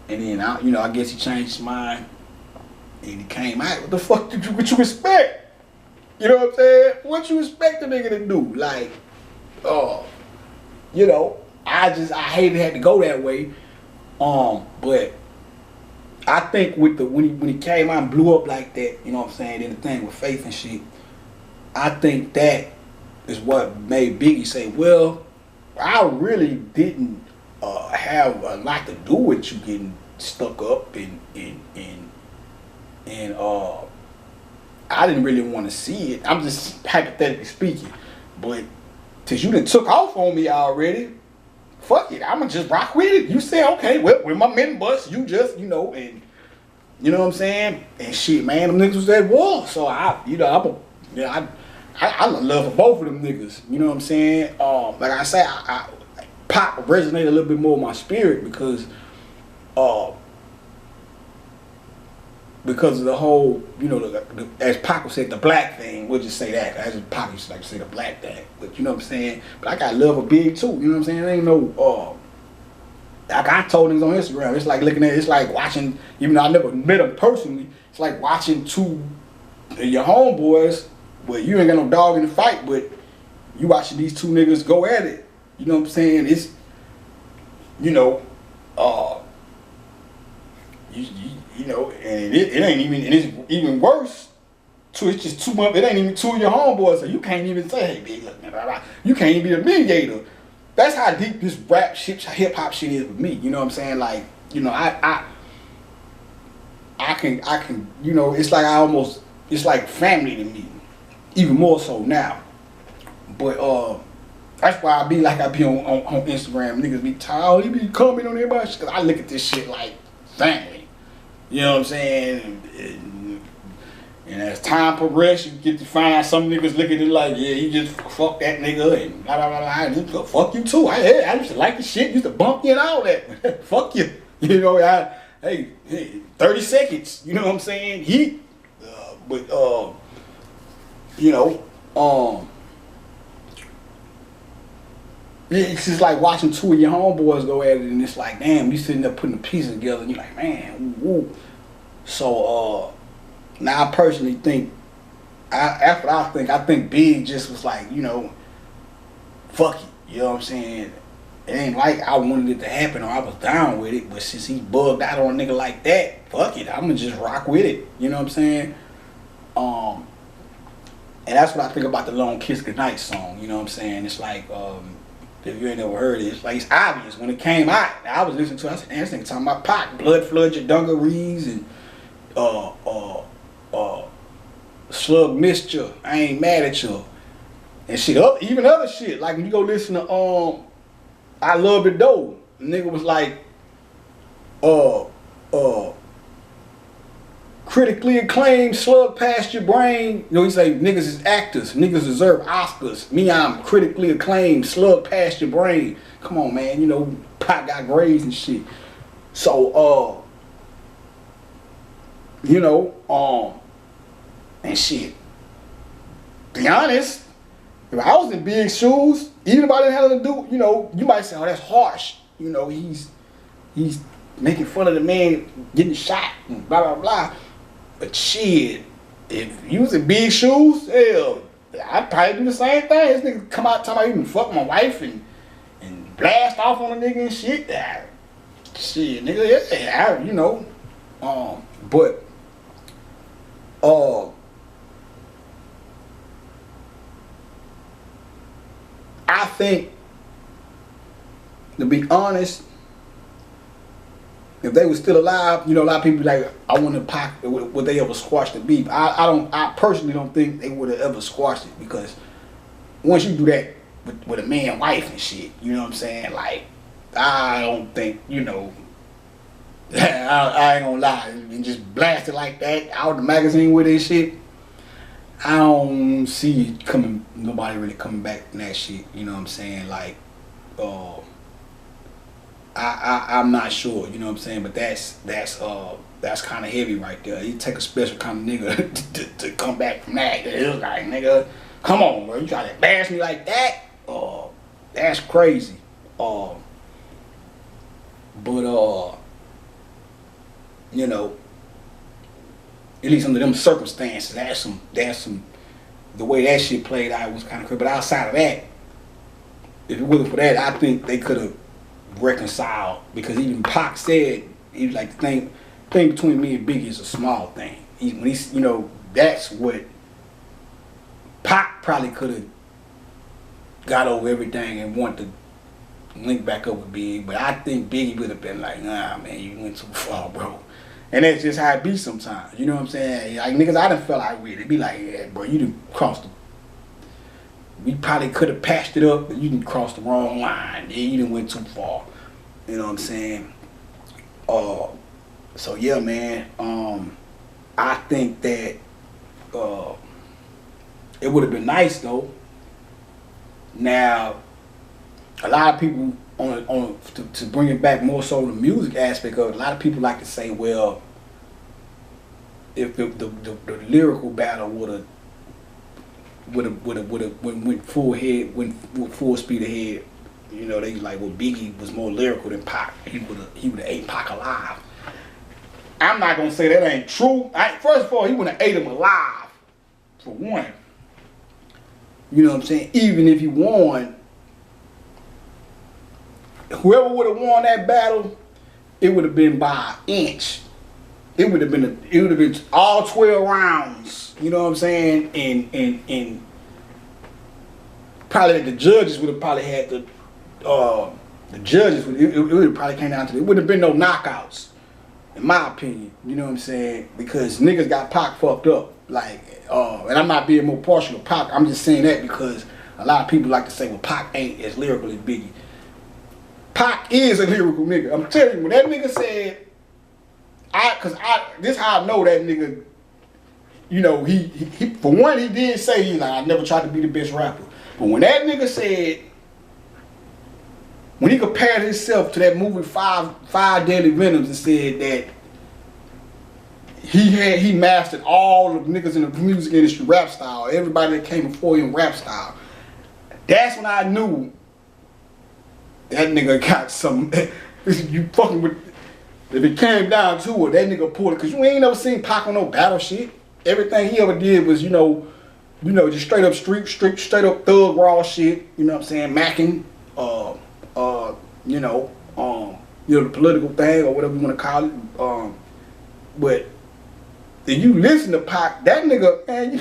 and then I guess he changed his mind. And he came out. What the fuck what you expect? You know what I'm saying? What you expect the nigga to do? Like, you know, I hated it had to go that way. But I think with when he came out and blew up like that, you know what I'm saying, then the thing with Faith and shit, I think that is what made Biggie say, well, I really didn't have a lot to do with you getting stuck up and I didn't really want to see it. I'm just hypothetically speaking. But since you done took off on me already, fuck it, I'ma just rock with it. You say, okay, well, with my men bust, you just, you know, and you know what I'm saying? And shit, man, them niggas was at war. So I love for both of them niggas. You know what I'm saying? Like I say, Pac resonated a little bit more with my spirit because of the whole, you know, as Pac would say, the black thing. We'll just say that. As Pac used to like to say, the black thing. But you know what I'm saying? But I got love for Big too. You know what I'm saying? There ain't no, like I told niggas on Instagram, it's like looking at, it's like watching, even though I never met them personally, it's like watching two of your homeboys, well, you ain't got no dog in the fight, but you watching these two niggas go at it. You know what I'm saying? It's, you know, you know, and it ain't even, and it's even worse. It's just too much. It ain't even two of your homeboys, so you can't even say, "Hey, big, look, man, blah, blah." You can't even be the mediator. That's how deep this rap shit, hip hop shit is with me. You know what I'm saying? Like, you know, I can, you know, it's like it's like family to me, even more so now. But that's why I be on Instagram. Niggas be tired. He be commenting on everybody because I look at this shit like family. You know what I'm saying? And as time progresses, you get to find out some niggas look at it like, yeah, you just fuck that nigga and blah, blah, blah, blah. Fuck you too. I used to like the shit, used to bump you and all that. Fuck you. You know, hey, 30 seconds. You know what I'm saying? Heat. You know, it's just like watching two of your homeboys go at it, and it's like, damn, you sitting there putting the pieces together, and you're like, man, woo. So, now I personally think, I think Big just was like, you know, fuck it, you know what I'm saying? It ain't like I wanted it to happen or I was down with it, but since he bugged out on a nigga like that, fuck it, I'ma just rock with it, you know what I'm saying? And that's what I think about the Long Kiss Goodnight song, you know what I'm saying? It's like, if you ain't never heard it, it's like, it's obvious. When it came out, I was listening to it, I said, damn, this nigga talking about Pac, blood flood your dungarees, and slug missed you, I ain't mad at you, and shit, even other shit, like when you go listen to I Love It Though, the nigga was like, critically acclaimed, slug past your brain. You know, he say niggas is actors, niggas deserve Oscars. Me, I'm critically acclaimed, slug past your brain. Come on, man, you know, Pac got grades and shit. So, you know, and shit. Be honest, if I was in Big shoes, even if I didn't have to do, you know, you might say, oh, that's harsh. You know, he's making fun of the man getting shot and blah, blah, blah. But shit, if you was in Big shoes, hell, I'd probably do the same thing. This nigga come out talking about even fuck my wife and blast off on a nigga and shit. Shit, nigga, yeah, you know. But I think, to be honest, if they were still alive, you know, a lot of people be like, I want to Pac, would they ever squash the beef? I personally don't think they would have ever squashed it, because once you do that with a man, wife and shit, you know what I'm saying? Like, I don't think, you know, I ain't gonna lie, and just blast it like that out the magazine with this shit. I don't see it nobody really coming back from that shit. You know what I'm saying? Like, I'm not sure. You know what I'm saying? But that's kind of heavy right there. You take a special kind of nigga to come back from that. It was like, nigga, come on, bro. You try to bash me like that? That's crazy. But you know, At least under them circumstances, that's some the way that shit played out was kind of crazy. But outside of that, if it wasn't for that, I think they could have reconciled, because even Pac said he was like, the thing between me and Biggie is a small thing. When he's, you know, that's what Pac probably could have got over everything and wanted to link back up with Big, but I think Biggie would have been like, nah, man, you went too far, bro. And that's just how it be sometimes. You know what I'm saying? Like, niggas, I done felt like with it. Be like, yeah, bro, you done crossed the... We probably could have patched it up, but you done crossed the wrong line. Yeah, you done went too far. You know what I'm saying? So, yeah, man. I think that it would have been nice, though. Now, a lot of people to bring it back more so the music aspect of it, a lot of people like to say, well, if the lyrical battle would have went full speed ahead, you know, they like, well, Biggie was more lyrical than Pac. He would have ate Pac alive. I'm not gonna say that ain't true. First of all, he would have ate him alive, for one. You know what I'm saying? Even if he won, whoever would have won that battle, it would have been by an inch. It would have been all 12 rounds. You know what I'm saying? And probably the judges would have probably had the judges would have probably came down to it. It wouldn't have been no knockouts, in my opinion. You know what I'm saying? Because niggas got Pac fucked up. Like, and I'm not being more partial to Pac. I'm just saying that because a lot of people like to say, well, Pac ain't as lyrical as Biggie. Pac is a lyrical nigga. I'm telling you, when that nigga said, this how I know that nigga, you know, he for one, he did say, he like, I never tried to be the best rapper. But when that nigga said, when he compared himself to that movie Five Deadly Venoms and said that he mastered all the niggas in the music industry rap style, everybody that came before him rap style, that's when I knew that nigga got some, you fucking with, if it came down to it, that nigga pulled it. Cause you ain't never seen Pac on no battle shit. Everything he ever did was, you know, just straight up straight up thug raw shit. You know what I'm saying? Macking, the political thing or whatever you want to call it. But if you listen to Pac, that nigga, man,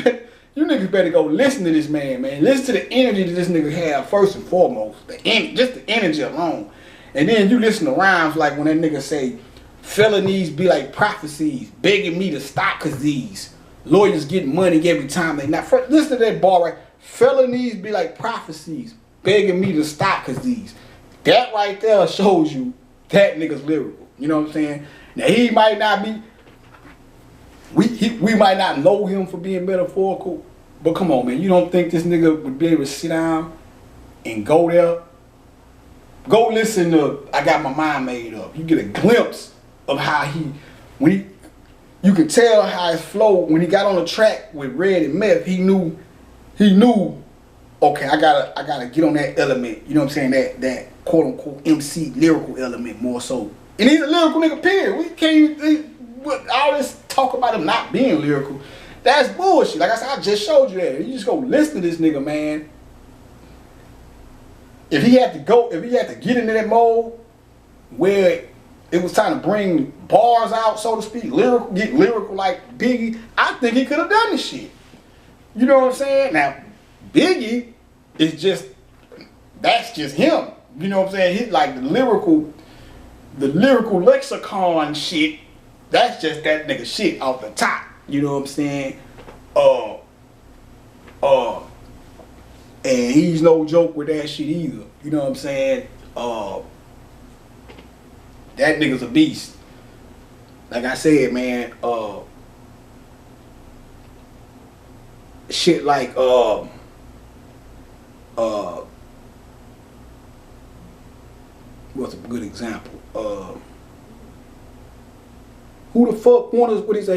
you niggas better go listen to this man. Listen to the energy that this nigga have first and foremost. Just the energy alone. And then you listen to rhymes like when that nigga say, felonies be like prophecies, begging me to stop cause these lawyers get money every time they not. Listen to that bar right. Felonies be like prophecies, begging me to stop cause these. That right there shows you that nigga's lyrical. You know what I'm saying? Now he might not be, we might not know him for being metaphorical, but come on, man, you don't think this nigga would be able to sit down and go there? Go listen to I Got My Mind Made Up. You get a glimpse of how you can tell how his flow, when he got on the track with Red and Meth, he knew, okay, I gotta get on that element, you know what I'm saying, that quote unquote MC lyrical element more so. And he's a lyrical nigga, period. We can't, all this talk about him not being lyrical, that's bullshit. Like I said, I just showed you that. You just go listen to this nigga, man. If he had to get into that mode where it was time to bring bars out, so to speak, get lyrical like Biggie, I think he could have done this shit. You know what I'm saying? Now, Biggie is that's just him. You know what I'm saying? He's like the lyrical lexicon shit, that's just that nigga shit off the top. You know what I'm saying? And he's no joke with that shit either. You know what I'm saying? That nigga's a beast. Like I said, man, shit like what's a good example? Who the fuck won us, what he say?